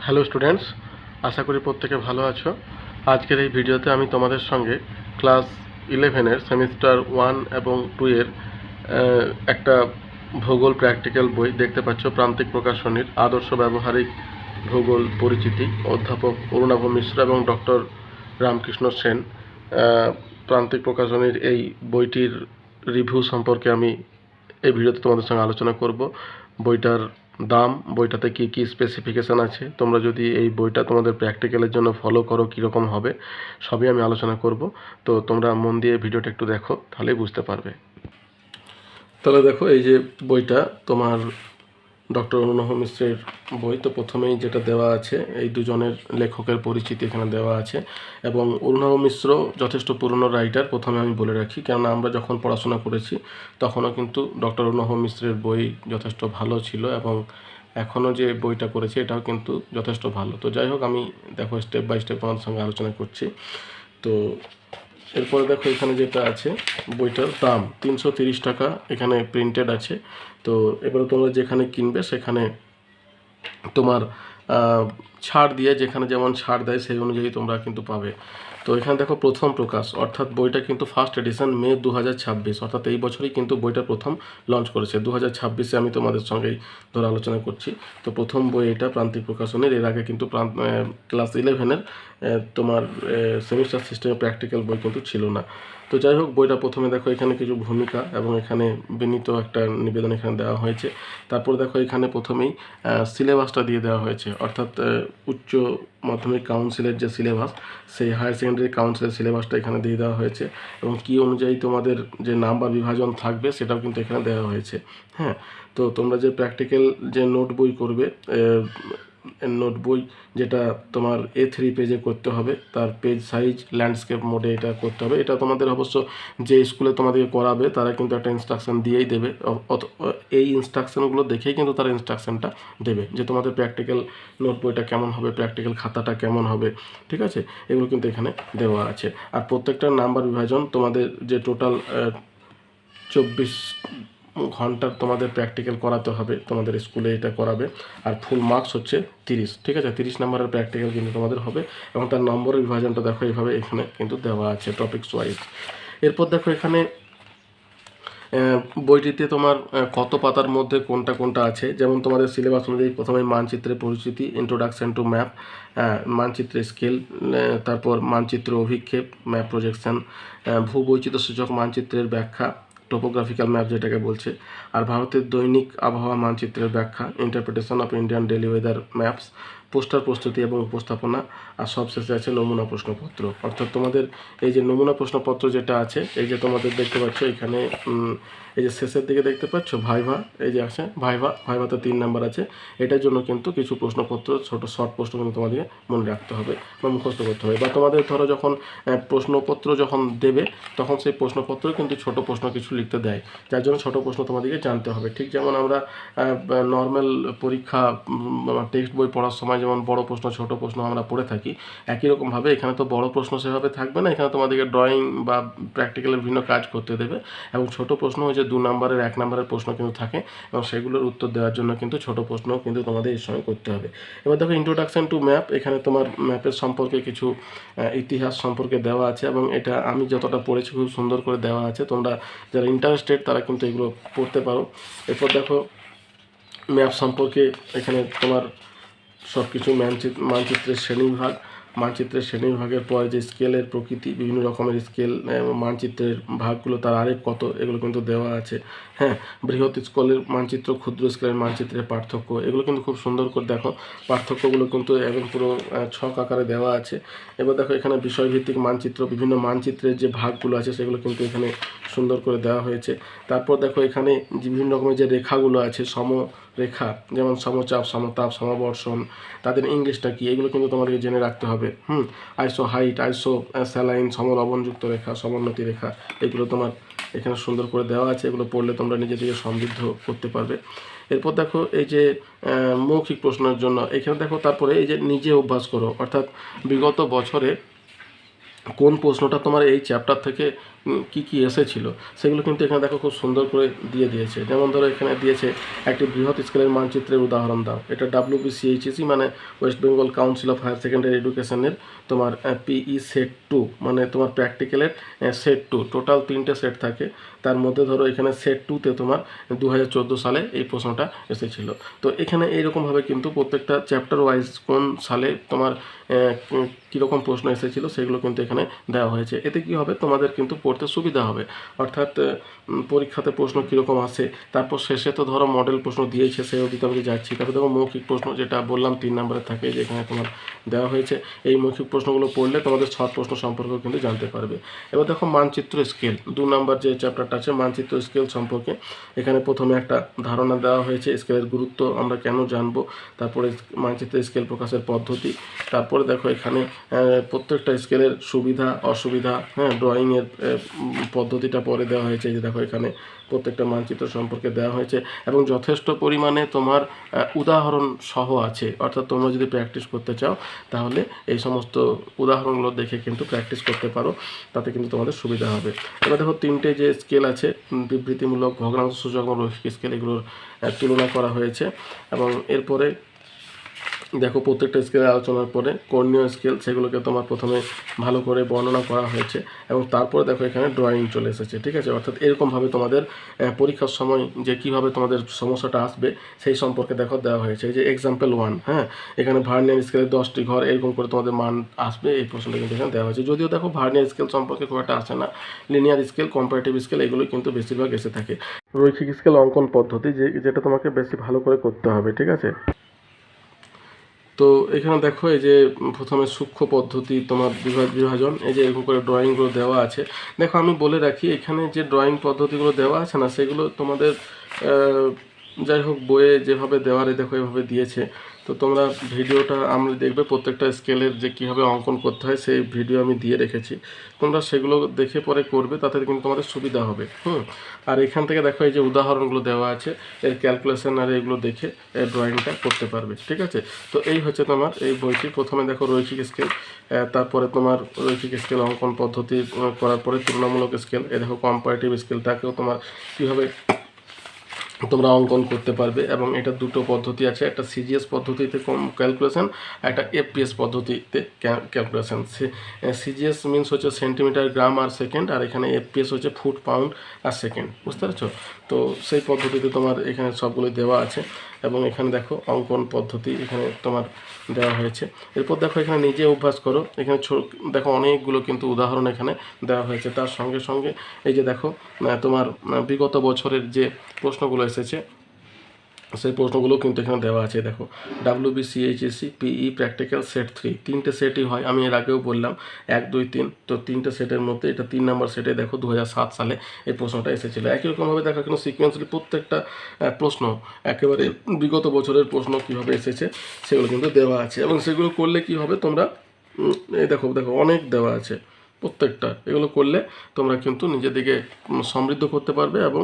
Hello students, আশা করি প্রত্যেকে ভালো আছো। আজকের এই ভিডিওতে আমি তোমাদের সঙ্গে ক্লাস 11-এর সেমিস্টার 1 এবং 2 এর একটা ভূগোল প্র্যাকটিক্যাল বই দেখতে পাচ্ছ, প্রান্তিক প্রকাশনীর আদর্শ ব্যবহারিক ভূগোল পরিচিতি, অধ্যাপক অরুণাভ মিশ্র এবং ডক্টর রামকৃষ্ণ সেন। প্রান্তিক প্রকাশনীর এই বইটির রিভিউ সম্পর্কে আমি এই ভিডিওতে তোমাদের সঙ্গে আলোচনা করব। বইটার দাম, বইটাতে কী কী স্পেসিফিকেশান আছে, তোমরা যদি এই বইটা তোমাদের প্র্যাকটিক্যালের জন্য ফলো করো কীরকম হবে, সবই আমি আলোচনা করব। তো তোমরা মন দিয়ে ভিডিওটা একটু দেখো, তাহলেই বুঝতে পারবে। তাহলে দেখো, এই যে বইটা তোমার ডক্টর অরুণাভ মিশ্রের বই। তো প্রথমেই যেটা দেওয়া আছে, এই দুজনের লেখকের পরিচিতি এখানে দেওয়া আছে। এবং অরুণাভ মিশ্র যথেষ্ট পুরনো রাইটার, প্রথমে আমি বলে রাখি, কেননা আমরা যখন পড়াশোনা করেছি তখনও কিন্তু ডক্টর অরুণাভ মিশ্রের বই যথেষ্ট ভালো ছিল, এবং এখনও যে বইটা করেছে এটাও কিন্তু যথেষ্ট ভালো। তো যাই হোক, আমি দেখো স্টেপ বাই স্টেপ আমার সঙ্গে আলোচনা করছি। তো এরপরে দেখো, এখানে যেটা আছে, বইটার দাম 330 টাকা এখানে প্রিন্টেড আছে। তো এবারে তোমরা যেখানে কিনবে সেখানে তোমার ছাড় দিয়ে, যেখানে যেমন ছাড় দেয় সেই অনুযায়ী তোমরা কিন্তু পাবে। তো এখানে দেখো, প্রথম প্রকাশ, অর্থাৎ বইটা কিন্তু ফার্স্ট এডিশন মে 2026, অর্থাৎ এই বছরই কিন্তু বইটা প্রথম লঞ্চ করেছে। 2026-এ আমি তোমাদের সঙ্গেই ধরে আলোচনা করছি। তো প্রথম বই এটা প্রান্তিক প্রকাশনের। এর আগে কিন্তু ক্লাস 11-এর তোমার সেমিস্টার সিস্টেমে প্র্যাকটিক্যাল বই কিন্তু ছিল না। তো যাই হোক, বইটা প্রথমে দেখো এখানে কিছু ভূমিকা এবং এখানে বিনীত একটা নিবেদন এখানে দেওয়া হয়েছে। তারপর দেখো, এখানে প্রথমেই সিলেবাসটা দিয়ে দেওয়া হয়েছে, অর্থাৎ উচ্চ মাধ্যমিক কাউন্সিলের যে সিলেবাস, সেই হায়ার সেকেন্ডারি কাউন্সিলের সিলেবাসটা এখানে দিয়ে দেওয়া হয়েছে, এবং কী অনুযায়ী তোমাদের যে নাম্বার বিভাজন থাকবে সেটাও কিন্তু এখানে দেওয়া হয়েছে। হ্যাঁ, তো তোমরা যে প্র্যাকটিক্যাল যে নোট বই করবে, নোট বই যেটা তোমার A3 পেজে করতে হবে, তার পেজ সাইজ ল্যান্ডস্কেপ মোডে এটা করতে হবে। এটা তোমাদের অবশ্য যে স্কুলে তোমাদেরকে করাবে তারা কিন্তু একটা ইনস্ট্রাকশান দিয়েই দেবে। এই ইনস্ট্রাকশানগুলো দেখেই কিন্তু তারা ইনস্ট্রাকশানটা দেবে যে তোমাদের প্র্যাকটিক্যাল নোট বইটা কেমন হবে, প্র্যাকটিক্যাল খাতাটা কেমন হবে। ঠিক আছে, এগুলো কিন্তু এখানে দেওয়া আছে। আর প্রত্যেকটা নাম্বার বিভাজন, তোমাদের যে টোটাল 24 ঘন্টার তোমাদের প্র্যাকটিক্যাল করাতে হবে, তোমাদের স্কুলে এটা করাবে। আর ফুল মার্কস হচ্ছে 30। ঠিক আছে, 30 নম্বরের প্র্যাকটিক্যাল কিন্তু তোমাদের হবে, এবং তার নম্বরের বিভাজনটা দেখো এইভাবে এখানে কিন্তু দেওয়া আছে টপিকস ওয়াইজ। এরপর দেখো, এখানে বইটিতে তোমার কত পাতার মধ্যে কোনটা কোনটা আছে, যেমন তোমাদের সিলেবাস অনুযায়ী প্রথমে মানচিত্রের পরিচিতি, ইন্ট্রোডাকশন টু ম্যাপ, মানচিত্রের স্কেল, তারপর মানচিত্র অভিক্ষেপ, ম্যাপ প্রজেকশন, ভূবৈচিত্র্যসূচক মানচিত্রের ব্যাখ্যা, টোপোগ্রাফিক্যাল ম্যাপ যেটাকে বলছে, আর ভারতের দৈনিক আবহাওয়া মানচিত্রের ব্যাখ্যা, interpretation of Indian daily weather maps, poster প্রস্তুতি এবং উপস্থাপনা, আর সবশেষে আছে নমুনা প্রশ্নপত্র। অর্থাৎ তোমাদের এই যে নমুনা প্রশ্নপত্র যেটা আছে, এই যে তোমাদের দেখতে পাচ্ছ এখানে, এই যে শেষের দিকে দেখতে পাচ্ছ ভাইভা, এই যে আছে ভাইভাতে 3 নাম্বার আছে। এটার জন্য কিন্তু কিছু প্রশ্নপত্র, ছোট শর্ট প্রশ্ন কিন্তু তোমাদেরকে মনে রাখতে হবে বা মুখস্থ করতে হবে। বা তোমাদের ধরো যখন প্রশ্নপত্র যখন দেবে, তখন সেই প্রশ্নপত্র কিন্তু ছোট প্রশ্ন কিছু লিখতে দেয়, যার জন্য ছোট প্রশ্ন তোমাদেরকে জানতে হবে। ঠিক যেমন আমরা নর্মাল পরীক্ষা টেক্সট বই পড়ার সময় যেমন বড় প্রশ্ন ছোট প্রশ্ন আমরা পড়ে থাকি, একই রকমভাবে এখানে তো বড় প্রশ্ন সেভাবে থাকবে না। এখানে তোমাদেরকে ড্রয়িং বা প্র্যাকটিক্যালের বিভিন্ন কাজ করতে দেবে, এবং ছোট প্রশ্ন হচ্ছে 2 নম্বরের 1 নম্বরের প্রশ্ন কিন্তু থাকে, এবং সেগুলোর উত্তর দেওয়ার জন্য কিন্তু ছোট প্রশ্ন কিন্তু তোমাদের এর সঙ্গে করতে হবে। এবার দেখো, ইন্ট্রোডাকশন টু ম্যাপ, এখানে তোমার ম্যাপের সম্পর্কে কিছু ইতিহাস সম্পর্কে দেওয়া আছে, এবং এটা আমি যতটা পড়েছি খুব সুন্দর করে দেওয়া আছে। তোমরা যারা ইন্টারেস্টেড তারা কিন্তু এগুলো পড়তে পারো। এরপর দেখো, ম্যাপ সম্পর্কে এখানে তোমার সব কিছু মানচিত্রের শ্রেণীবিভাগ, মানচিত্রের শ্রেণীবিভাগের পর যে স্কেলের প্রকৃতি, বিভিন্ন রকমের স্কেল, মানচিত্রের ভাগগুলো, তার আরেক কত, এগুলো কিন্তু দেওয়া আছে। হ্যাঁ, বৃহৎ স্কেলের মানচিত্র, ক্ষুদ্র স্কেলের মানচিত্রের পার্থক্য, এগুলো কিন্তু খুব সুন্দর করে দেখো, পার্থক্যগুলো কিন্তু এবং পুরো ছক আকারে দেওয়া আছে। এবার দেখো, এখানে বিষয়ভিত্তিক মানচিত্র, বিভিন্ন মানচিত্রের যে ভাগগুলো আছে সেগুলো কিন্তু এখানে সুন্দর করে দেওয়া হয়েছে। তারপর দেখো, এখানে বিভিন্ন রকমের যে রেখাগুলো আছে, সমরেখা, যেমন সমচাপ, সমতাপ, সমবর্ষণ, তাদের ইংলিশটা কি, এগুলো কিন্তু তোমাদেরকে জেনে রাখতে হবে। আইসো হাইট, আইসো স্যালাইন, সমলবনযুক্ত রেখা, সমোন্নতি রেখা, এগুলো তোমার এখানে সুন্দর করে দেওয়া আছে। এগুলো পড়লে তোমরা নিজে থেকে সমৃদ্ধ করতে পারবে। এরপর দেখো, এই যে মৌখিক প্রশ্নের জন্য এখানে দেখো, তারপরে এই যে নিজে অভ্যাস করো, অর্থাৎ বিগত বছরে কোন প্রশ্নটা তোমার এই চ্যাপ্টার থেকে কি কি এসেছিল সেগুলো কিন্তু এখানে দেখো খুব সুন্দর করে দিয়ে দিয়েছে। যেমন ধরো এখানে দিয়েছে একটি বৃহৎ স্কেলের মানচিত্রের উদাহরণ দাও। এটা WBCHEC মানে West Bengal council of higher secondary এডুকেশনের তোমার PE সেট 2 মানে তোমার প্র্যাকটিক্যালের সেট 2 টোটাল 3টে সেট থাকে। তার মধ্যে ধরো এখানে সেট 2তে তোমার 2014 সালে এই প্রশ্নটা এসেছিল। তো এখানে এইরকমভাবে কিন্তু প্রত্যেকটা চ্যাপ্টার ওয়াইজ কোন সালে তোমার কীরকম প্রশ্ন এসেছিলো সেগুলো কিন্তু এখানে দেওয়া হয়েছে। এতে কি হবে, তোমাদের কিন্তু পড়তে সুবিধা হবে। অর্থাৎ পরীক্ষাতে প্রশ্ন কীরকম আসে, তারপর শেষে তো ধরো মডেল প্রশ্ন দিয়েছে, সেই অবধি আমি যাচ্ছি। তারপর দেখো মৌখিক প্রশ্ন, যেটা বললাম 3 নম্বরে থাকে, যেখানে তোমার দেওয়া হয়েছে। এই মৌখিক প্রশ্নগুলো পড়লে তোমাদের শর্ট প্রশ্ন সম্পর্কেও কিন্তু জানতে পারবে। এবার দেখো মানচিত্র স্কেল 2 নম্বর যে চ্যাপ্টারটা আছে মানচিত্র স্কেল সম্পর্কে, এখানে প্রথমে একটা ধারণা দেওয়া হয়েছে স্কেলের গুরুত্ব আমরা কেন জানবো, তারপরে মানচিত্র স্কেল প্রকাশের পদ্ধতি, তারপরে দেখো এখানে প্রত্যেকটা স্কেলের সুবিধা অসুবিধা, ড্রয়িংয়ের পদ্ধতিটা পরে দেওয়া হয়েছে। এই যে দেখো এখানে প্রত্যেকটা মানচিত্র সম্পর্কে দেওয়া হয়েছে এবং যথেষ্ট পরিমাণে তোমার উদাহরণ সহ আছে। অর্থাৎ তোমরা যদি প্র্যাকটিস করতে চাও তাহলে এই সমস্ত উদাহরণগুলো দেখে কিন্তু প্র্যাকটিস করতে পারো, তাতে কিন্তু তোমাদের সুবিধা হবে। এবার দেখো 3টে যে স্কেল আছে, বিবৃতিমূলক, ভগ্নাংশ সূচক এবং রৈখিক স্কেল, এগুলোর তুলনা করা হয়েছে। এবং এরপরে দেখো প্রত্যেকটা স্কেলের আলোচনার পরে কর্ণীয় স্কেল, সেগুলোকে তোমার প্রথমে ভালো করে বর্ণনা করা হয়েছে এবং তারপরে দেখো এখানে ড্রয়িং চলে এসেছে। ঠিক আছে, অর্থাৎ এরকমভাবে তোমাদের পরীক্ষার সময় যে কীভাবে তোমাদের সমস্যাটা আসবে সেই সম্পর্কে দেখো দেওয়া হয়েছে। এই যে এক্সাম্পল 1, এখানে ভার্নিয়ার স্কেলের 10টি ঘর, এরকম করে তোমাদের মান আসবে, এই প্রশ্নটা কিন্তু এখানে দেওয়া হয়েছে। যদিও দেখো ভার্নিয়ার স্কেল সম্পর্কে খুব একটা আসে না, লিনিয়ার স্কেল, কম্পারেটিভ স্কেল, এগুলো কিন্তু বেশিরভাগ এসে থাকে। রৈখিক স্কেল অঙ্কন পদ্ধতি, যেটা তোমাকে বেশি ভালো করে করতে হবে। ঠিক আছে, তো এখানে দেখো এই যে প্রথমে সূক্ষ্ম পদ্ধতি, তোমার বিভাজন, এই যে এরকম করে ড্রয়িংগুলো দেওয়া আছে। দেখো আমি বলে রাখি, এখানে যে ড্রয়িং পদ্ধতিগুলো দেওয়া আছে না, সেগুলো তোমাদের যাই হোক বইয়ে যেভাবে দেওয়ারে দেখো এভাবে দিয়েছে। তো তোমরা ভিডিওটা আমরা দেখবে প্রত্যেকটা স্কেলের যে কীভাবে অঙ্কন করতে হয় সেই ভিডিও আমি দিয়ে রেখেছি, তোমরা সেগুলো দেখে পরে করবে, তাতে কিন্তু তোমাদের সুবিধা হবে। আর এখান থেকে দেখো এই যে উদাহরণগুলো দেওয়া আছে, এর ক্যালকুলেশন আর এগুলো দেখে ড্রয়িংটা করতে পারবে। ঠিক আছে, তো এই হচ্ছে তোমার এই বইটি। প্রথমে দেখো রৈখিক স্কেল, তারপরে তোমার রৈখিক স্কেল অঙ্কন পদ্ধতি করার পরে তুলনামূলক স্কেল, এ দেখো কম্পারেটিভ স্কেলটাকেও তোমার কীভাবে তোমরা অঙ্কন করতে পারবে। এবং এটা দুটো পদ্ধতি আছে, একটা সিজিএস পদ্ধতিতে ক্যালকুলেশন, একটা এফপিএস পদ্ধতিতে ক্যালকুলেশন। সিজিএস মিনস হচ্ছে সেন্টিমিটার, গ্রাম আর সেকেন্ড, আর এখানে এফপিএস হচ্ছে ফুট, পাউন্ড আর সেকেন্ড। বুঝতে পারছো? তো সেই পদ্ধতিতে তোমার এখানে সবগুলো দেওয়া আছে এবং এখানে দেখো অঙ্কন পদ্ধতি এখানে তোমার দেওয়া হয়েছে। এরপর দেখো এখানে নিজে অভ্যাস করো, এখানে দেখো অনেকগুলো কিন্তু উদাহরণ এখানে দেওয়া হয়েছে। তার সঙ্গে সঙ্গে এই যে দেখো তোমার বিগত বছরের যে প্রশ্নগুলো এসেছে সেই প্রশ্নগুলো কিন্তু এখানে দেওয়া আছে। দেখো WBCHEC PE প্র্যাকটিক্যাল সেট 3, 3টে সেটই হয়, আমি এর আগেও বললাম 1, 2, 3। তো 3টে সেটের মধ্যে এটা 3 নম্বর সেটে দেখো 2007 সালে এই প্রশ্নটা এসেছিলো। একই রকমভাবে দেখো কিন্তু সিকোয়েন্সলি প্রত্যেকটা প্রশ্ন একেবারে বিগত বছরের প্রশ্ন কীভাবে এসেছে সেগুলো কিন্তু দেওয়া আছে। এবং সেগুলো করলে কি হবে, তোমরা এই দেখো অনেক দেওয়া আছে প্রত্যেকটা, এগুলো করলে তোমরা কিন্তু নিজেদেরকে সমৃদ্ধ করতে পারবে এবং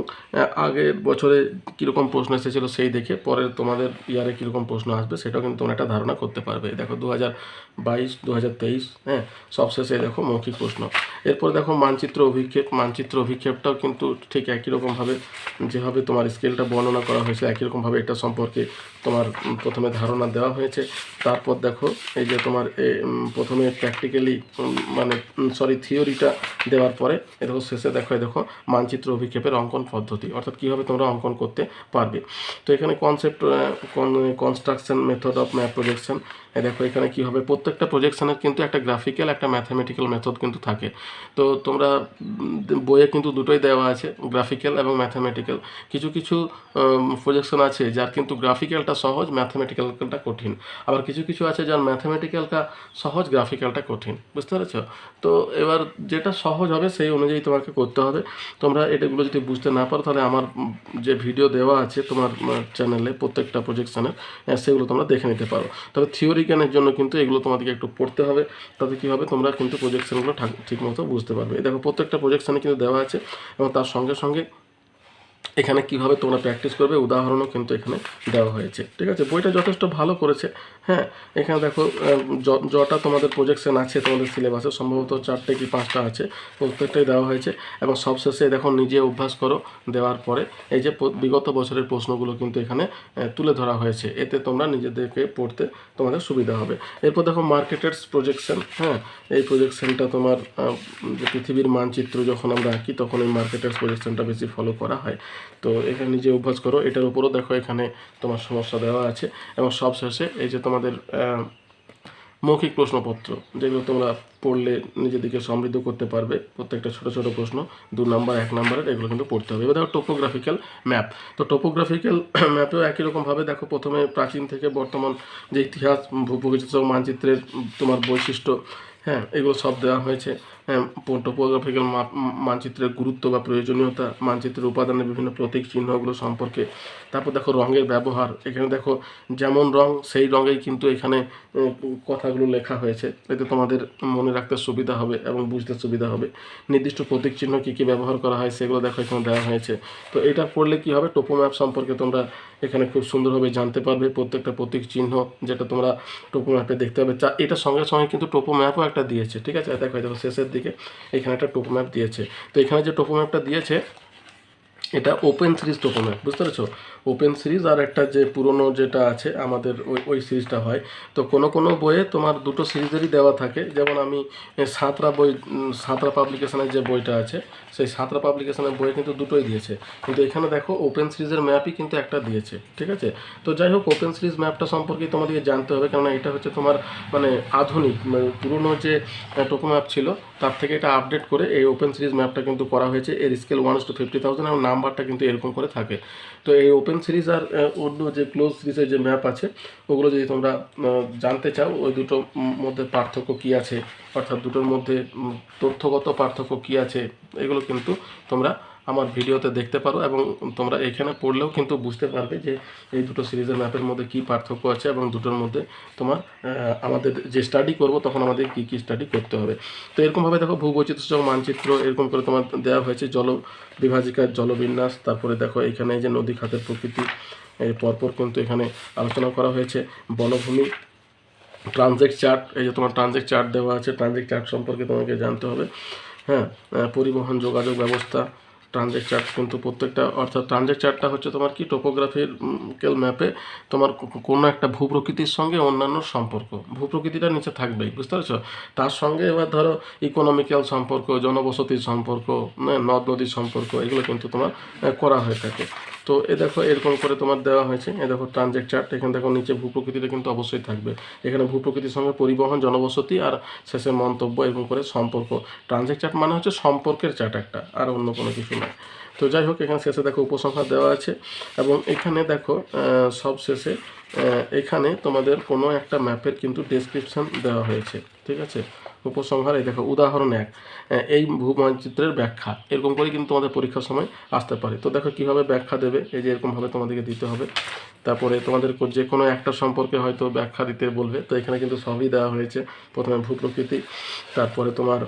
আগের বছরে কীরকম প্রশ্ন এসেছিলো সেই দেখে পরের তোমাদের ইয়ারে কীরকম প্রশ্ন আসবে সেটাও কিন্তু তোমরা একটা ধারণা করতে পারবে। দেখো 2022, 2023, সবশেষে দেখো মৌখিক প্রশ্ন। এরপর দেখো মানচিত্র অভিক্ষেপটাও কিন্তু ঠিক একই রকমভাবে যেভাবে তোমার স্কেলটা বর্ণনা করা হয়েছে একই রকমভাবে এটা সম্পর্কে তোমার প্রথমে ধারণা দেওয়া হয়েছে। তারপর দেখো এই যে তোমার প্রথমে প্র্যাকটিক্যালি মানে থিওরিটা দেওয়ার পরে দেখো শেষে দেখো মানচিত্র অভিক্ষেপের অঙ্কন পদ্ধতি, অর্থাৎ কীভাবে তোমরা অঙ্কন করতে পারবে। তো এখানে construction method of map projection, দেখো এখানে কী হবে, প্রত্যেকটা প্রজেকশনের কিন্তু একটা গ্রাফিক্যাল একটা ম্যাথামেটিক্যাল মেথড কিন্তু থাকে। তো তোমরা বইয়ে কিন্তু দুটোই দেওয়া আছে, গ্রাফিক্যাল এবং ম্যাথামেটিক্যাল। কিছু কিছু প্রজেকশন আছে যার কিন্তু গ্রাফিক্যালটা সহজ, ম্যাথামেটিক্যালটা কঠিন। আবার কিছু কিছু আছে যার ম্যাথামেটিক্যালটা সহজ, গ্রাফিক্যালটা কঠিন। বুঝতে পেরেছ? তো এবার যেটা সহজ হবে সেই অনুযায়ী তোমাকে করতে হবে। তোমরা এটাগুলো যদি বুঝতে না পারো তাহলে আমার যে ভিডিও দেওয়া আছে তোমার চ্যানেলে প্রত্যেকটা প্রজেকশনের, সেগুলো তোমরা দেখে নিতে পারো। তবে থিওরি জ্ঞানের জন্য কিন্তু এগুলো তোমাদেরকে একটু পড়তে হবে, তাতে কী হবে তোমরা কিন্তু প্রজেকশনগুলো ঠিকমতো বুঝতে পারবে। দেখো প্রত্যেকটা প্রজেকশনে কিন্তু দেওয়া আছে এবং তার সঙ্গে সঙ্গে এখানে কিভাবে তোমরা প্র্যাকটিস করবে উদাহরণও কিন্তু এখানে দেওয়া হয়েছে। ঠিক আছে, বইটা যথেষ্ট ভালো করেছে, হ্যাঁ, এখানে দেখো যটা তোমাদের প্রজেকশন আছে তোমাদের সিলেবাসে সম্ভবত 4টে কি 5টা আছে, প্রত্যেকটাই দেওয়া হয়েছে। এবং সবশেষে দেখো নিজে অভ্যাস করো দেওয়ার পরে এই যে বিগত বছরের প্রশ্নগুলো কিন্তু এখানে তুলে ধরা হয়েছে, এতে তোমরা নিজেদেরকে পড়তে তোমাদের সুবিধা হবে। এরপর দেখো মার্কেটের প্রজেকশন। হ্যাঁ, এই প্রজেকশনটা তোমার যে পৃথিবীর মানচিত্র যখন আমরা আঁকি তখন এই মার্কেটের প্রজেকশনটা বেশি ফলো করা হয়। তো এখানে নিজে অভ্যাস করো। এটার উপরও দেখো এখানে তোমার সমস্যা দেওয়া আছে। এবং সবশেষে এই যে তোমাদের মৌখিক প্রশ্নপত্র, যেগুলো তোমরা পড়লে নিজেদেরকে সমৃদ্ধ করতে পারবে। প্রত্যেকটা ছোটো ছোটো প্রশ্ন 2 নাম্বার 1 নাম্বারের, এগুলো কিন্তু পড়তে হবে। এবার দেখো টোপোগ্রাফিক্যাল ম্যাপ। তো টোপোগ্রাফিক্যাল ম্যাপেও একই রকমভাবে দেখো প্রথমে প্রাচীন থেকে বর্তমান যে ইতিহাস, ভূপ্রকৃতিসহ মানচিত্রের তোমার বৈশিষ্ট্য, হ্যাঁ, এগুলো সব দেওয়া হয়েছে। টোপোগ্রাফিক্যাল মানচিত্রের গুরুত্ব বা প্রয়োজনীয়তা, মানচিত্রের উপাদানের বিভিন্ন প্রতীক চিহ্নগুলো সম্পর্কে। তারপর দেখো রঙের ব্যবহার। এখানে দেখো যেমন রং সেই রঙেই কিন্তু এখানে কথাগুলো লেখা হয়েছে, এতে তোমাদের মনে রাখতে সুবিধা হবে এবং বুঝতে সুবিধা হবে। নির্দিষ্ট প্রতীক চিহ্ন কী কী ব্যবহার করা হয় সেগুলো দেখো এখানে দেওয়া হয়েছে। তো এটা পড়লে কী হবে, টোপো ম্যাপ সম্পর্কে তোমরা এখানে খুব সুন্দরভাবে জানতে পারবে। প্রত্যেকটা প্রতীক চিহ্ন যেটা তোমরা টোপো ম্যাপে দেখতে পাবে, এটার সঙ্গে সঙ্গে কিন্তু টোপো ম্যাপও একটা দিয়েছে। ঠিক আছে, দেখো দেখো শেষের দিকে এখানে একটা টোপো ম্যাপ দিয়েছে। তো এখানে যে টোপো ম্যাপটা দিয়েছে এটা ওপেন সিরিজ টোপো ম্যাপ, বুঝতে পেরেছো? ওপেন সিরিজ আর একটা যে পুরনো যেটা আছে আমাদের ওই সিরিজটা হয়। তো কোনো কোনো বইয়ে তোমার দুটো সিরিজেরই দেওয়া থাকে। যেমন আমি সাঁতরা পাবলিকেশনের যে বইটা আছে সেই সাঁতরা পাবলিকেশনের বইয়ে কিন্তু দুটোই দিয়েছে, কিন্তু এখানে দেখো ওপেন সিরিজের ম্যাপই কিন্তু একটা দিয়েছে। ঠিক আছে, তো যাই হোক ওপেন সিরিজ ম্যাপটা সম্পর্কে তোমাদেরকে জানতে হবে, কেননা এটা হচ্ছে তোমার মানে আধুনিক, পুরনো যে টোপো ম্যাপ ছিল তার থেকে এটা আপডেট করে এই ওপেন সিরিজ ম্যাপটা কিন্তু করা হয়েছে। এর স্কেল 1:50,000 এবং নাম্বারটা কিন্তু এরকম করে থাকে। তো এই ওপেন সিরিজ আর অন্য যে ক্লোজ সিরিজের যে ম্যাপ আছে ওগুলো যদি তোমরা জানতে চাও, ওই দুটোর মধ্যে পার্থক্য কী আছে, অর্থাৎ দুটোর মধ্যে তথ্যগত পার্থক্য কী আছে, এগুলো কিন্তু তোমরা আমার ভিডিওতে দেখতে পারো। এবং তোমরা এখানে পড়লেও কিন্তু বুঝতে পারবে যে এই দুটো সিরিজের ম্যাপের মধ্যে কী পার্থক্য আছে এবং দুটোর মধ্যে তোমার আমাদের যে স্টাডি করব তখন আমাদের কী কী স্টাডি করতে হবে। তো এরকমভাবে দেখো ভূবৈচিত্র্য মানচিত্র এরকম করে তোমার দেওয়া হয়েছে। বিভাজিকার জলবিন্যাস, তারপরে দেখো এখানে যে নদী খাতের প্রকৃতি, এই পরপর কিন্তু এখানে আলোচনা করা হয়েছে। বনভূমি, ট্রানজেক্ট চার্ট, এই যে তোমার ট্রানজেক্ট চার্ট দেওয়া আছে, ট্রানজেক্ট চার্ট সম্পর্কে তোমাকে জানতে হবে। হ্যাঁ, পরিবহন যোগাযোগ ব্যবস্থা, ট্রানজেক্ট চার্ট কিন্তু প্রত্যেকটা, অর্থাৎ ট্রানজেক্ট চার্টটা হচ্ছে তোমার কি টোপোগ্রাফিক্যাল ম্যাপে তোমার কোনো একটা ভূপ্রকৃতির সঙ্গে অন্যান্য সম্পর্ক, ভূপ্রকৃতিটা নিচে থাকবেই, বুঝতে পারছো? তার সঙ্গে এবার ধরো ইকোনমিক্যাল সম্পর্ক, জনবসতির সম্পর্ক, নদ নদীর সম্পর্ক, এগুলো কিন্তু তোমার করা হয়ে থাকে। তো এ দেখো এরকম করে তোমার দেওয়া হয়েছে। এ দেখো ট্রানজেক্ট চার্ট, এখানে দেখো নিচে ভূপ্রকৃতিটা কিন্তু অবশ্যই থাকবে। এখানে ভূপ্রকৃতির সঙ্গে পরিবহন, জনবসতি আর শেষে মন্তব্য এরকম করে সম্পর্ক। ট্রানজেক্ট চার্ট মানে হচ্ছে সম্পর্কের চার্ট একটা, আর অন্য কোনো কিছু নয়। তো যাই হোক এখানে শেষে দেখো উপসংহার দেওয়া আছে। এবং এখানে দেখো সব শেষে এখানে তোমাদের কোনো একটা ম্যাপের কিন্তু ডেসক্রিপশান দেওয়া হয়েছে। ঠিক আছে, উপসংহার এই দেখো উদাহরণ 1, এই ভূমানচিত্রের ব্যাখ্যা, এরকম করে কিন্তু তোমাদের পরীক্ষার সময় আসতে পারে। তো দেখো কীভাবে ব্যাখ্যা দেবে, এই যে এরকমভাবে তোমাদেরকে দিতে হবে। তারপরে তোমাদের যে কোনো একটা সম্পর্কে হয়তো ব্যাখ্যা দিতে বলবে, তো এখানে কিন্তু সবই দেওয়া হয়েছে। প্রথমে ভূপ্রকৃতি, তারপরে তোমার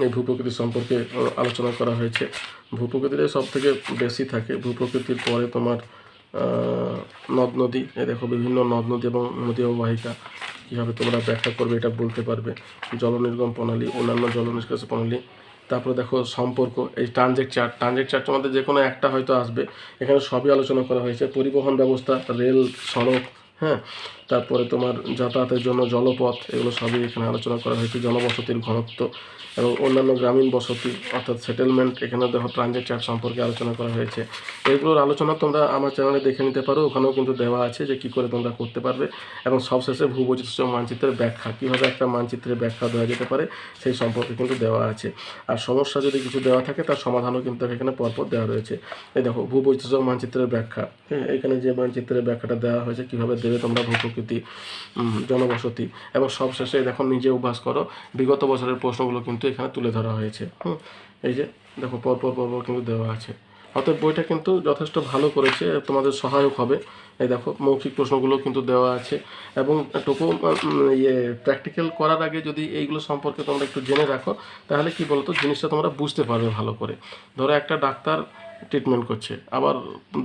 এই ভূপ্রকৃতি সম্পর্কে আলোচনা করা হয়েছে। ভূপ্রকৃতিতে সব থেকে বেশি থাকে, ভূপ্রকৃতির পরে তোমার নদ নদী, এই দেখো বিভিন্ন নদ নদী এবং নদী অববাহিকা কীভাবে তোমরা ব্যাখ্যা করবে এটা বলতে পারবে। জলনির্গম প্রণালী, অন্যান্য জল নিষ্কাশন প্রণালী। তারপরে দেখো সম্পর্ক, এই ট্রানজেক্ট চার্ট তোমাদের যে কোনো একটা হয়তো আসবে, এখানে সবই আলোচনা করা হয়েছে। পরিবহন ব্যবস্থা, রেল, সড়ক, হ্যাঁ, তারপরে তোমার যাতায়াতের জন্য জলপথ, এগুলো সবই এখানে আলোচনা করা হয়েছে। জনবসতির ঘনত্ব এবং অন্যান্য গ্রামীণ বসতি অর্থাৎ সেটেলমেন্ট, এখানে দেখো ট্রানজেক্ট চার্ট সম্পর্কে আলোচনা করা হয়েছে। এইগুলোর আলোচনা তোমরা আমার চ্যানেলে দেখে নিতে পারো, ওখানেও কিন্তু দেওয়া আছে যে কী করে তোমরা করতে পারবে। এবং সবশেষে ভূবৈচিত্র্য মানচিত্রের ব্যাখ্যা, কীভাবে একটা মানচিত্রের ব্যাখ্যা দেওয়া যেতে পারে সেই সম্পর্কে কিন্তু দেওয়া আছে। আর সমস্যা যদি কিছু দেওয়া থাকে তার সমাধানও কিন্তু এখানে পরপর দেওয়া রয়েছে। এই দেখো ভূবৈচিত্র্য মানচিত্রের ব্যাখ্যা, হ্যাঁ, এখানে যে মানচিত্রের ব্যাখ্যাটা দেওয়া হয়েছে কীভাবে দেবে তোমরা ভূপ্রকৃতি, জনবসতি। এবং সবশেষে দেখো নিজে অভ্যাস করো, বিগত বছরের প্রশ্নগুলো কিন্তু এখানে তুলে ধরা হয়েছে। এই যে দেখো পরপর কিন্তু দেওয়া আছে। অতএব বইটা কিন্তু যথেষ্ট ভালো করেছে, তোমাদের সহায়ক হবে। এই দেখো মৌখিক প্রশ্নগুলো কিন্তু দেওয়া আছে। এবং প্র্যাকটিক্যাল করার আগে যদি এইগুলো সম্পর্কে তোমরা একটু জেনে রাখো, তাহলে কি বলতো জিনিসটা তোমরা বুঝতে পারবে ভালো করে। ধরো একটা ডাক্তার ট্রিটমেন্ট করছে, আবার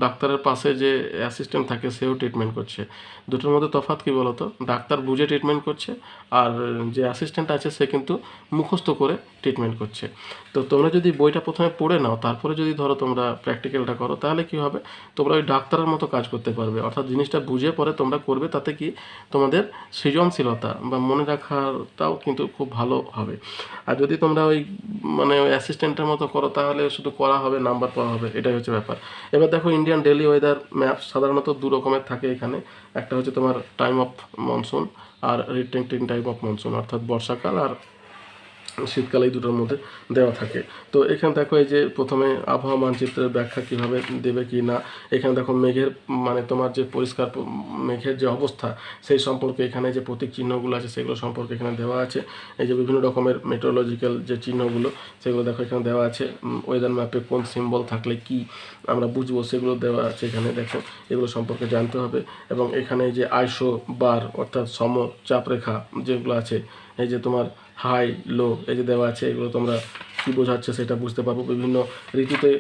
ডাক্তারের পাশে যে অ্যাসিস্ট্যান্ট থাকে সেও ট্রিটমেন্ট করছে। দুটোর মধ্যে তফাৎ কী বলো তো? ডাক্তার বুঝে ট্রিটমেন্ট করছে, আর যে অ্যাসিস্ট্যান্ট আছে সে কিন্তু মুখস্থ করে ট্রিটমেন্ট করছে। তো তোমরা যদি বইটা প্রথমে পড়ে নাও, তারপরে যদি ধরো তোমরা প্র্যাকটিক্যালটা করো, তাহলে কী হবে, তোমরা ওই ডাক্তারের মতো কাজ করতে পারবে। অর্থাৎ জিনিসটা বুঝে পরে তোমরা করবে, তাতে কি তোমাদের সৃজনশীলতা বা মনে রাখাটাও কিন্তু খুব ভালো হবে। আর যদি তোমরা ওই মানে ওই অ্যাসিস্ট্যান্টের মতো করো, তাহলে শুধু করা হবে, নাম্বার পাওয়া হবে, এটাই হচ্ছে ব্যাপার। এবার দেখো, ইন্ডিয়ান ডেলি ওয়েদার ম্যাপ সাধারণত দু রকমের থাকে এখানে। একটা হচ্ছে তোমার টাইম অফ মনসুন আর রিটেন্টিং টাইম অফ মনসুন, অর্থাৎ বর্ষাকাল আর শীতকাল, এই দুটোর মধ্যে দেওয়া থাকে। তো এখানে দেখো, এই যে প্রথমে আবহাওয়া মানচিত্রের ব্যাখ্যা কীভাবে দেবে কি না, এখানে দেখো মেঘের মানে তোমার যে পরিষ্কার মেঘের যে অবস্থা সেই সম্পর্কে এখানে যে প্রতীক চিহ্নগুলো আছে সেগুলো সম্পর্কে এখানে দেওয়া আছে। এই যে বিভিন্ন রকমের মেট্রোলজিক্যাল যে চিহ্নগুলো সেগুলো দেখো এখানে দেওয়া আছে। ওয়েদার ম্যাপে কোন সিম্বল থাকলে কি আমরা বুঝবো সেগুলো দেওয়া আছে এখানে, দেখো এগুলো সম্পর্কে জানতে হবে। এবং এখানে যে আইসো বার অর্থাৎ সমচাপরেখা যেগুলো আছে, এই যে তোমার হাই লো এই যে দেওয়া আছে, এগুলো তোমরা কী বোঝাচ্ছে সেটা বুঝতে পারবো। বিভিন্ন ঋতুতে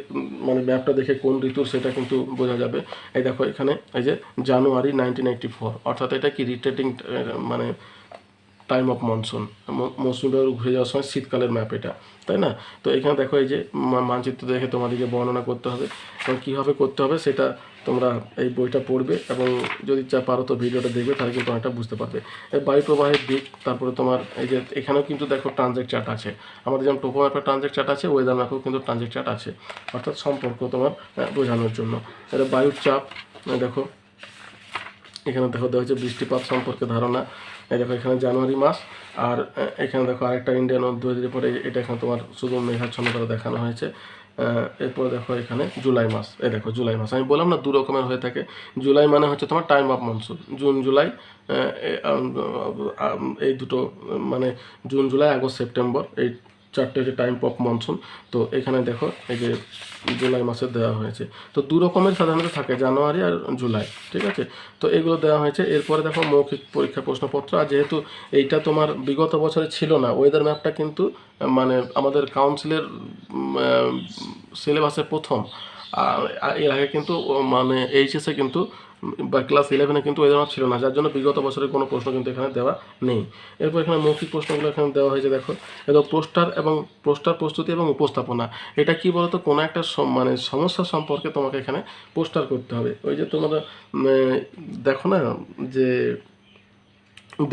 মানে ম্যাপটা দেখে কোন ঋতুর সেটা কিন্তু বোঝা যাবে। এই দেখো এখানে এই যে জানুয়ারি 1984, অর্থাৎ এটা কি রিটেটিং মানে টাইম অফ মনসুন, মৌসুমি বায়ু ঘুরে যাওয়ার সময় শীতকালের ম্যাপ এটা, তাই না? তো এখানে দেখো এই যে মানচিত্র দেখে তোমাদেরকে বর্ণনা করতে হবে, এবং কীভাবে করতে হবে সেটা তোমরা এই বইটা পড়বে, এবং যদি পারো তো ভিডিওটা দেখবে, তাহলে কিন্তু অনেকটা বুঝতে পারবে। এই বায়ু প্রবাহের দিক, তারপরে তোমার এই যে এখানেও কিন্তু দেখো ট্রানজেক্ট চার্ট আছে। আমাদের যেমন টোপো ম্যাপের ট্রানজেক্ট চার্ট আছে, ওয়েদার ম্যাপেও কিন্তু ট্রানজেক্ট চার্ট আছে, অর্থাৎ সম্পর্ক তোমার বোঝানোর জন্য। এটা বায়ুর চাপ, দেখো এখানে দেখো দেওয়া হচ্ছে বৃষ্টিপাত সম্পর্কে ধারণা। এই দেখো এখানে জানুয়ারি মাস, আর এখানে দেখো আরেকটা ইন্ডিয়ান দু পরে, এটা এখানে তোমার শুধু মেঘাচ্ছন্ন করে দেখানো হয়েছে। এরপরে দেখো এখানে জুলাই মাস, এই দেখো জুলাই মাস, আমি বললাম না দু রকমের হয়ে থাকে। জুলাই মানে হচ্ছে তোমার time of monsoon, June July, এই দুটো মানে জুন জুলাই আগস্ট সেপ্টেম্বর, এই চারটে হচ্ছে টাইম অফ মনসুন। তো এখানে দেখো এই যে জুলাই মাসে দেওয়া হয়েছে। তো দু রকমের সাধারণত থাকে, জানুয়ারি আর জুলাই, ঠিক আছে? তো এগুলো দেওয়া হয়েছে। এরপরে দেখো মৌখিক পরীক্ষা প্রশ্নপত্র, আর যেহেতু এইটা তোমার বিগত বছরে ছিল না, ওয়েদার ম্যাপটা কিন্তু মানে আমাদের কাউন্সিলের সিলেবাসে প্রথম। আর এর আগে কিন্তু মানে এইচএসে কিন্তু বা ক্লাস 11-এ কিন্তু ওয়েদার ম্যাপ ছিল না, যার জন্য বিগত বছরের কোনো প্রশ্ন কিন্তু এখানে দেওয়া নেই। এরপর এখানে মৌখিক প্রশ্নগুলো এখানে দেওয়া হয়েছে, দেখো এবং পোস্টার প্রস্তুতি এবং উপস্থাপনা। এটা কি বলতো, কোনো একটা মানে সমস্যা সম্পর্কে তোমাকে এখানে পোস্টার করতে হবে। ওই যে তোমরা দেখো না যে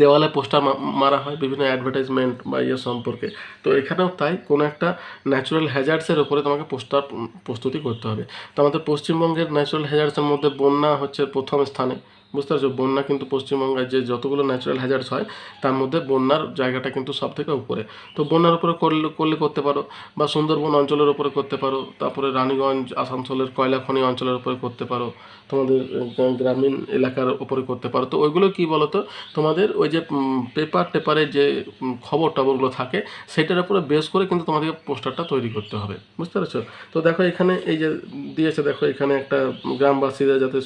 দেওয়ালে পোস্টার মারা হয় বিভিন্ন অ্যাডভার্টাইজমেন্ট বা ইয়ে সম্পর্কে, তো এখানেও তাই কোনো একটা ন্যাচারাল হ্যাজার্ডসের ওপরে তোমাকে পোস্টার প্রস্তুতি করতে হবে। তো আমাদের পশ্চিমবঙ্গের ন্যাচারাল হ্যাজার্ডসের মধ্যে বন্যা হচ্ছে প্রথম স্থানে, বুঝতে পারছো? বন্যা কিন্তু পশ্চিমবঙ্গের যে যতগুলো ন্যাচারাল হ্যাজার্ডস হয় তার মধ্যে বন্যার জায়গাটা কিন্তু সব থেকে উপরে। তো বন্যার উপরে করলে করতে পারো, বা সুন্দরবন অঞ্চলের উপরে করতে পারো, তারপরে রানীগঞ্জ আসানসোলের কয়লা খনি অঞ্চলের উপরে করতে পারো, তোমাদের গ্রামীণ এলাকার উপরে করতে পারো। তো ওইগুলো কী বলো তো, তোমাদের ওই যে টেপারে যে খবরগুলো থাকে সেটার উপরে বেস করে কিন্তু তোমাদেরকে পোস্টারটা তৈরি করতে হবে, বুঝতে পারছো? তো দেখো এখানে এই যে দিয়েছে, দেখো এখানে একটা গ্রামবাসীরা যাতে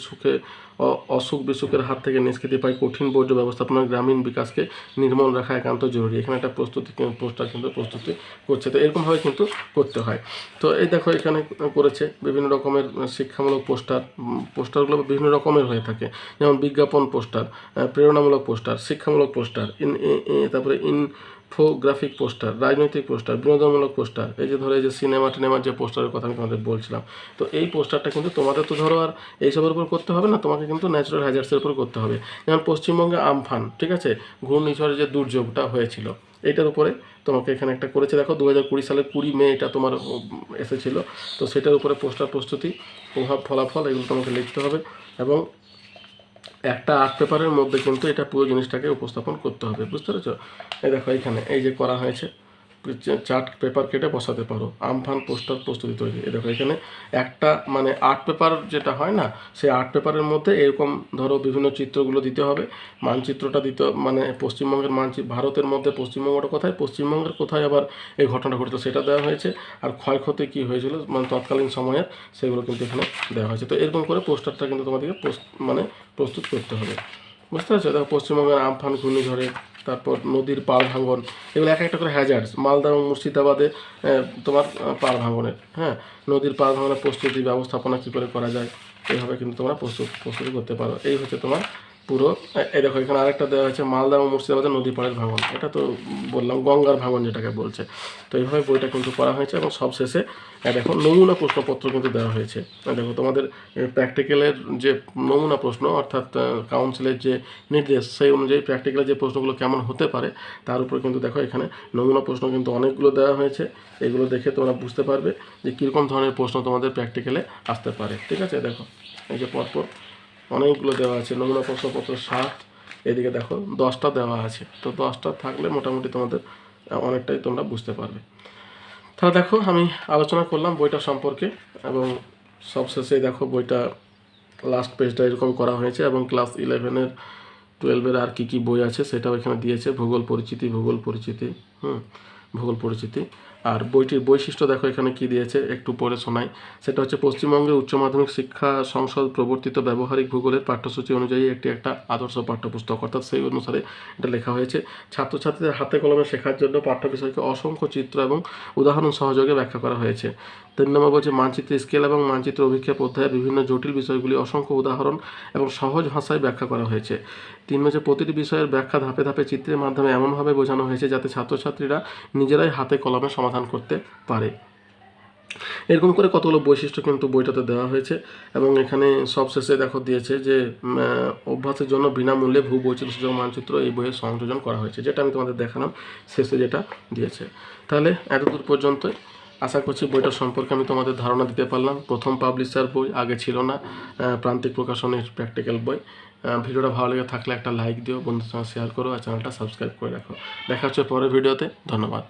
অসুখ বিসুখের হাত থেকে নিষ্কৃতি পায়, কঠিন বর্জ্য ব্যবস্থাপনা, গ্রামীণ বিকাশকে নির্মল রাখা একান্ত জরুরি। এখানে একটা পোস্টার কিন্তু প্রস্তুতি করছে। তো এরকমভাবে কিন্তু করতে হয়। তো এই দেখো এখানে করেছে বিভিন্ন রকমের শিক্ষামূলক পোস্টারগুলো বিভিন্ন রকমের হয়ে থাকে, যেমন বিজ্ঞাপন পোস্টার, প্রেরণামূলক পোস্টার, শিক্ষামূলক পোস্টার, তারপরে ইনফোগ্রাফিক পোস্টার, রাজনৈতিক পোস্টার, বিনোদনমূলক পোস্টার, এই যে ধরো এই যে টিনেমার যে পোস্টারের কথা আমি তোমাদের বলছিলাম। তো এই পোস্টারটা কিন্তু তোমাদের তো ধরো আর এইসবের উপর করতে হবে না, তোমাকে কিন্তু ন্যাচারাল হ্যাজার্ডসের উপর করতে হবে। যেমন পশ্চিমবঙ্গে আমফান, ঠিক আছে, ঘূর্ণিঝড়ের যে দুর্যোগটা হয়েছিল এইটার উপরে তোমাকে এখানে একটা করেছে। দেখো 2020 সালের 20 মে এটা তোমার এসেছিল। তো সেটার উপরে পোস্টার প্রস্তুতি, প্রভাব, ফলাফল এগুলো তোমাকে লিখতে হবে, এবং একটা আর্ট পেপারের মধ্যে কিন্তু এটা পুরো জিনিসটাকে উপস্থাপন করতে হবে, বুঝতে পেরেছো? এই দেখো এখানে এই যে করা হয়েছে, চার্ট পেপার কেটে বসাতে পারো, আমফান পোস্টার প্রস্তুতি তৈরি। এই দেখো এখানে একটা মানে আর্ট পেপার যেটা হয় না, সেই আর্ট পেপারের মধ্যে এরকম ধরো বিভিন্ন চিত্রগুলো দিতে হবে। মানচিত্রটা দিতে মানে পশ্চিমবঙ্গের ভারতের মধ্যে পশ্চিমবঙ্গটা কোথায়, পশ্চিমবঙ্গের কোথায় আবার এই ঘটনাটা ঘটেছিল সেটা দেওয়া হয়েছে, আর ক্ষয়ক্ষতি কী হয়েছিল মানে তৎকালীন সময়ের সেগুলো কিন্তু এখানে দেওয়া হয়েছে। তো এরকম করে পোস্টারটা কিন্তু তোমাদেরকে প্রস্তুত করতে হবে, বুঝতে পারছো? দেখো পশ্চিমবঙ্গের আমফান ঘূর্ণিঝড়ে তারপর নদীর পাড় ভাঙন, এগুলো এক একটা করে হ্যাজার্ডস। মালদা এবং মুর্শিদাবাদে তোমার পাড় ভাঙনের, হ্যাঁ, নদীর পাড় ভাঙনের প্রস্তুতি ব্যবস্থাপনা কী করে করা যায়, এইভাবে কিন্তু তোমরা প্রস্তুতি করতে পারো। এই হচ্ছে তোমার পুরো। এই দেখো এখানে আরেকটা দেওয়া হয়েছে মালদা এবং মুর্শিদাবাদের নদী পাড়ের ভাঙন, এটা তো বললাম গঙ্গার ভাঙন যেটাকে বলছে। তো এইভাবে বইটা কিন্তু করা হয়েছে এবং সবশেষে দেখো নমুনা প্রশ্নপত্র কিন্তু দেওয়া হয়েছে। দেখো তোমাদের প্র্যাকটিক্যালের যে নমুনা প্রশ্ন, অর্থাৎ কাউন্সিলের যে নির্দেশ, সেই অনুযায়ী প্র্যাকটিক্যালের যে প্রশ্নগুলো কেমন হতে পারে তার উপর কিন্তু দেখো এখানে নমুনা প্রশ্ন কিন্তু অনেকগুলো দেওয়া হয়েছে। এগুলো দেখে তোমরা বুঝতে পারবে যে কীরকম ধরনের প্রশ্ন তোমাদের প্র্যাকটিক্যালে আসতে পারে। ঠিক আছে, দেখো এই যে পরপর অনেকগুলো দেওয়া আছে, নমুনা প্রশ্নপত্র 7, এদিকে দেখো 10টা দেওয়া আছে। তো 10টা থাকলে মোটামুটি তোমাদের অনেকটাই তোমরা বুঝতে পারবে। তাহলে দেখো আমি আলোচনা করলাম বইটা সম্পর্কে, এবং সবশেষে দেখো বইটা লাস্ট পেজটা এরকম করা হয়েছে, এবং ক্লাস 11-এর 12-এর আর কী কী বই আছে সেটাও এখানে দিয়েছে। ভূগোল পরিচিতি, ভূগোল পরিচিতি। আর বইটির বৈশিষ্ট্য দেখো এখানে কি দিয়েছে, একটু পড়ে শোনাই। সেটা হচ্ছে পশ্চিমবঙ্গের উচ্চ মাধ্যমিক শিক্ষা সংসদ প্রবর্তিত ব্যবহারিক ভূগোলের পাঠ্যসূচি অনুযায়ী একটা আদর্শ পাঠ্যপুস্তক, অর্থাৎ সেই অনুসারে এটা লেখা হয়েছে। ছাত্রছাত্রীদের হাতে কলমে শেখার জন্য পাঠ্য বিষয়কে অসংখ্য চিত্র এবং উদাহরণ সহযোগে ব্যাখ্যা করা হয়েছে। 3 নম্বর বলছে মানচিত্র স্কেল এবং মানচিত্র অভিক্ষেপ অধ্যায়ে বিভিন্ন জটিল বিষয়গুলি অসংখ্য উদাহরণ এবং সহজ ভাষায় ব্যাখ্যা করা হয়েছে। 3 হচ্ছে প্রতিটি বিষয়ের ব্যাখ্যা ধাপে ধাপে চিত্রের মাধ্যমে এমনভাবে বোঝানো হয়েছে যাতে ছাত্রছাত্রীরা নিজেরাই হাতে কলমে সমাধান করতে পারে। এরকম করে কতগুলো বৈশিষ্ট্য কিন্তু বইটাতে দেওয়া হয়েছে। এবং এখানে সবশেষে দেখো দিয়েছে যে অভ্যাসের জন্য বিনামূল্যে ভূবৈচিত্র্য সূচক মানচিত্র এই বইয়ে সংযোজন করা হয়েছে, যেটা আমি তোমাদের দেখালাম শেষে যেটা দিয়েছে। তাহলে এতদূর পর্যন্তই। আশা করছি বইটার সম্পর্কে আমি তোমাদের ধারণা দিতে পারলাম। প্রথম পাবলিশার বই, আগে ছিল না, প্রান্তিক প্রকাশনের প্র্যাকটিক্যাল বই। ভিডিওটা ভালো লেগে থাকলে একটা লাইক দিও, বন্ধুদের সঙ্গে শেয়ার করো, আর চ্যানেলটা সাবস্ক্রাইব করে রাখো। দেখা হচ্ছে পরের ভিডিওতে। ধন্যবাদ।